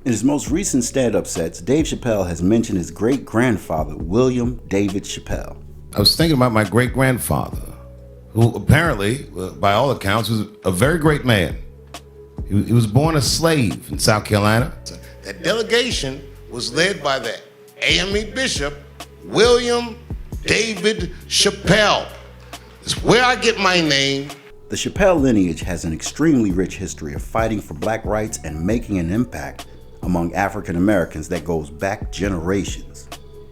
In his most recent stand-up sets, Dave Chappelle has mentioned his great-grandfather, William David Chappelle. I was thinking about my great-grandfather, who apparently, by all accounts, was a very great man. He was born a slave in South Carolina. That delegation was led by the AME Bishop, William David Chappelle. It's where I get my name. The Chappelle lineage has an extremely rich history of fighting for black rights and making an impact among African Americans that goes back generations.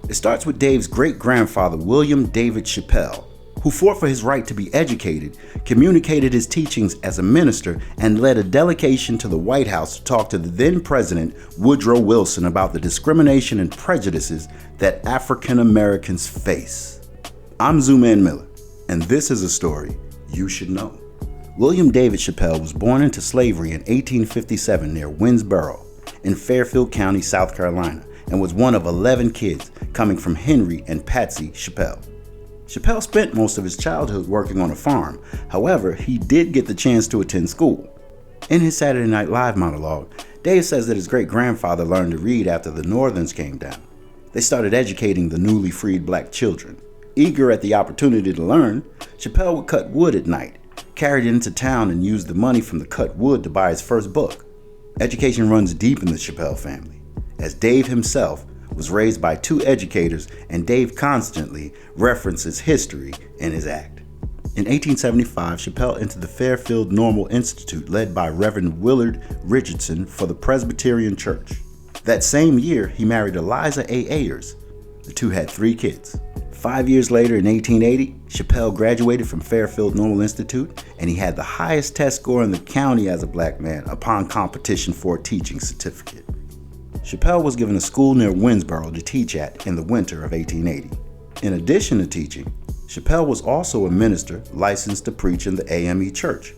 It starts with Dave's great-grandfather, William David Chappelle, who fought for his right to be educated, communicated his teachings as a minister, and led a delegation to the White House to talk to the then President Woodrow Wilson about the discrimination and prejudices that African Americans face. I'm Zooman Miller, and this is a story you should know. William David Chappelle was born into slavery in 1857 near Winnsboro in Fairfield County, South Carolina, and was one of 11 kids coming from Henry and Patsy Chappelle. Chappelle spent most of his childhood working on a farm. However, he did get the chance to attend school. In his Saturday Night Live monologue, Dave says that his great-grandfather learned to read after the Northerns came down. They started educating the newly freed black children. Eager at the opportunity to learn, Chappelle would cut wood at night, carried it into town, and used the money from the cut wood to buy his first book. Education runs deep in the Chappelle family, as Dave himself was raised by two educators, and Dave constantly references history in his act. In 1875, Chappelle entered the Fairfield Normal Institute led by Reverend Willard Richardson for the Presbyterian Church. That same year, he married Eliza A. Ayers. The two had 3 kids. 5 years later, in 1880, Chappelle graduated from Fairfield Normal Institute, and he had the highest test score in the county as a black man upon competition for a teaching certificate. Chappelle was given a school near Winnsboro to teach at in the winter of 1880. In addition to teaching, Chappelle was also a minister licensed to preach in the AME Church.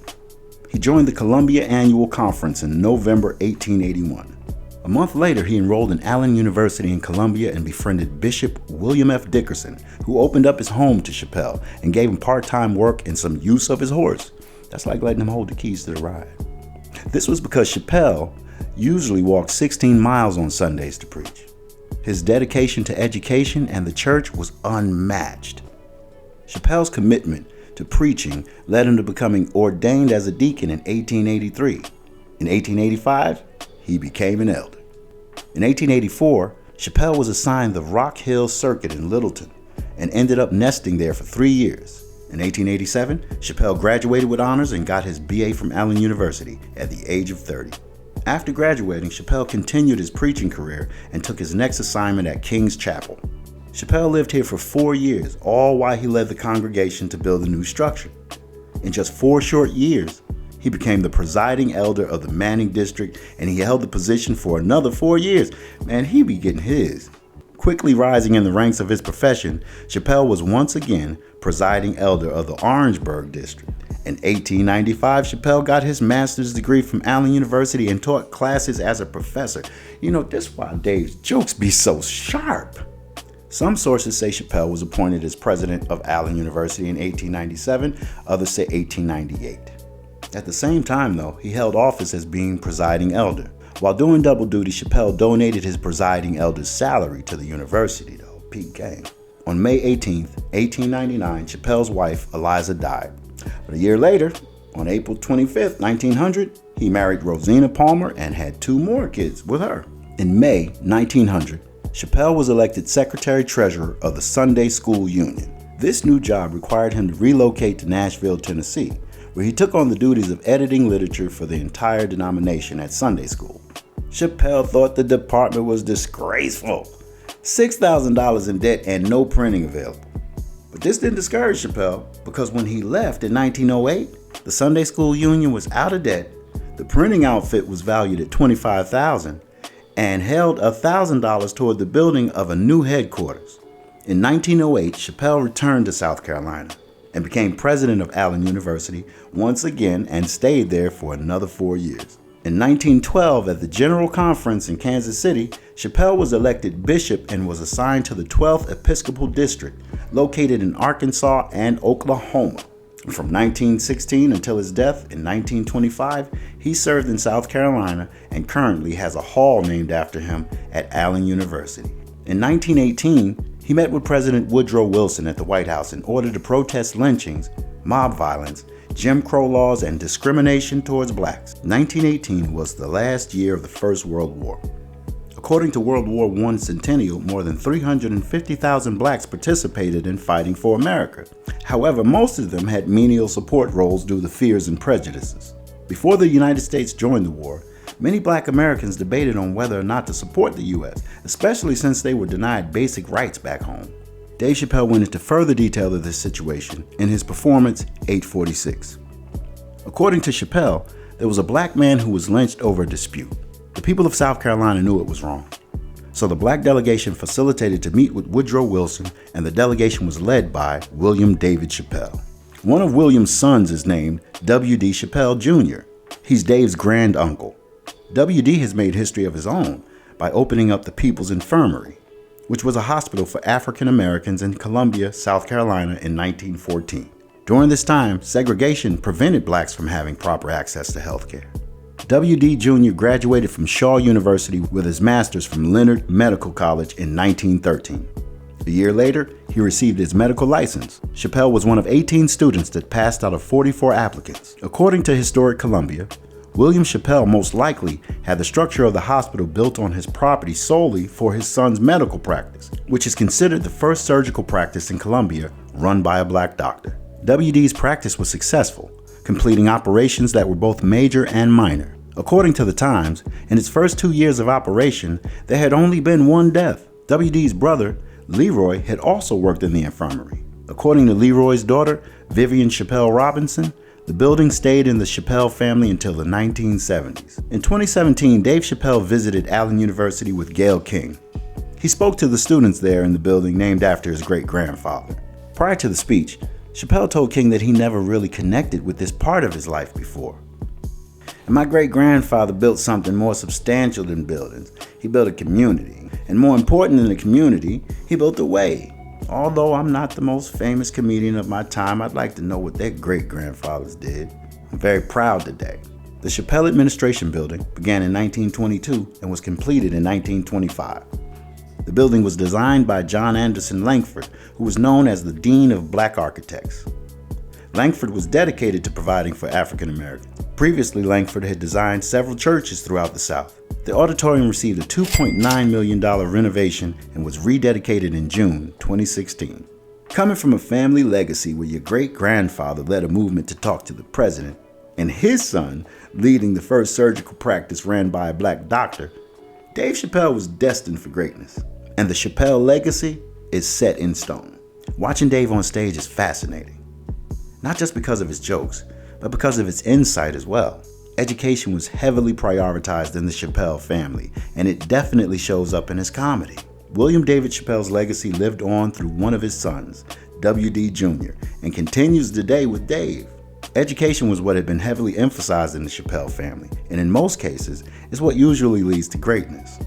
He joined the Columbia Annual Conference in November 1881. A month later, he enrolled in Allen University in Columbia and befriended Bishop William F. Dickerson, who opened up his home to Chappelle and gave him part-time work and some use of his horse. That's like letting him hold the keys to the ride. This was because Chappelle usually walked 16 miles on Sundays to preach. His dedication to education and the church was unmatched. Chappelle's commitment to preaching led him to becoming ordained as a deacon in 1883. In 1885, he became an elder. In 1884, Chappelle was assigned the Rock Hill Circuit in Littleton and ended up nesting there for 3 years. In 1887, Chappelle graduated with honors and got his BA from Allen University at the age of 30. After graduating, Chappelle continued his preaching career and took his next assignment at King's Chapel. Chappelle lived here for 4 years, all while he led the congregation to build a new structure. In just 4 short years, he became the presiding elder of the Manning District, and he held the position for another 4 years. Man, he be getting his. Quickly rising in the ranks of his profession, Chappelle was once again presiding elder of the Orangeburg District. In 1895, Chappelle got his master's degree from Allen University and taught classes as a professor. You know, that's why Dave's jokes be so sharp. Some sources say Chappelle was appointed as president of Allen University in 1897, others say 1898. At the same time, though, he held office as being presiding elder. While doing double duty, Chappelle donated his presiding elder's salary to the university, though. Peak game. On May 18th, 1899, Chappelle's wife, Eliza, died. But a year later, on April 25th, 1900, he married Rosina Palmer and had 2 more kids with her. In May 1900, Chappelle was elected secretary-treasurer of the Sunday School Union. This new job required him to relocate to Nashville, Tennessee, where he took on the duties of editing literature for the entire denomination at Sunday school. Chappelle thought the department was disgraceful. $6,000 in debt and no printing available. But this didn't discourage Chappelle, because when he left in 1908, the Sunday School Union was out of debt, the printing outfit was valued at $25,000, and held $1,000 toward the building of a new headquarters. In 1908, Chappelle returned to South Carolina and became president of Allen University once again and stayed there for another 4 years. In 1912, at the General Conference in Kansas City, Chappelle was elected bishop and was assigned to the 12th Episcopal District, located in Arkansas and Oklahoma. From 1916 until his death in 1925, he served in South Carolina and currently has a hall named after him at Allen University. In 1918, he met with President Woodrow Wilson at the White House in order to protest lynchings, mob violence, Jim Crow laws, and discrimination towards blacks. 1918 was the last year of the First World War. According to World War I Centennial, more than 350,000 blacks participated in fighting for America. However, most of them had menial support roles due to fears and prejudices. Before the United States joined the war, many black Americans debated on whether or not to support the U.S., especially since they were denied basic rights back home. Dave Chappelle went into further detail of this situation in his performance, 846. According to Chappelle, there was a black man who was lynched over a dispute. The people of South Carolina knew it was wrong. So the black delegation facilitated to meet with Woodrow Wilson, and the delegation was led by William David Chappelle. One of William's sons is named W.D. Chappelle Jr. He's Dave's grand uncle. W.D. has made history of his own by opening up the People's Infirmary, which was a hospital for African Americans in Columbia, South Carolina in 1914. During this time, segregation prevented blacks from having proper access to health care. W.D. Jr. graduated from Shaw University with his master's from Leonard Medical College in 1913. A year later, he received his medical license. Chappelle was one of 18 students that passed out of 44 applicants. According to Historic Columbia, William Chappelle most likely had the structure of the hospital built on his property solely for his son's medical practice, which is considered the first surgical practice in Columbia run by a black doctor. W.D.'s practice was successful, completing operations that were both major and minor. According to the Times, in its first 2 years of operation, there had only been one death. W.D.'s brother, Leroy, had also worked in the infirmary. According to Leroy's daughter, Vivian Chappelle Robinson, the building stayed in the Chappelle family until the 1970s. In 2017, Dave Chappelle visited Allen University with Gayle King. He spoke to the students there in the building named after his great-grandfather. Prior to the speech, Chappelle told King that he never really connected with this part of his life before. And my great-grandfather built something more substantial than buildings. He built a community. And more important than a community, he built a way. Although I'm not the most famous comedian of my time, I'd like to know what their great-grandfathers did. I'm very proud today. The Chappelle Administration Building began in 1922 and was completed in 1925. The building was designed by John Anderson Langford, who was known as the Dean of Black Architects. Langford was dedicated to providing for African Americans. Previously, Langford had designed several churches throughout the South. The auditorium received a $2.9 million renovation and was rededicated in June 2016. Coming from a family legacy where your great-grandfather led a movement to talk to the president, and his son leading the first surgical practice ran by a black doctor, Dave Chappelle was destined for greatness. And the Chappelle legacy is set in stone. Watching Dave on stage is fascinating. Not just because of his jokes, but because of its insight as well. Education was heavily prioritized in the Chappelle family, and it definitely shows up in his comedy. William David Chappelle's legacy lived on through one of his sons, W.D. Jr., and continues today with Dave. Education was what had been heavily emphasized in the Chappelle family, and in most cases, is what usually leads to greatness.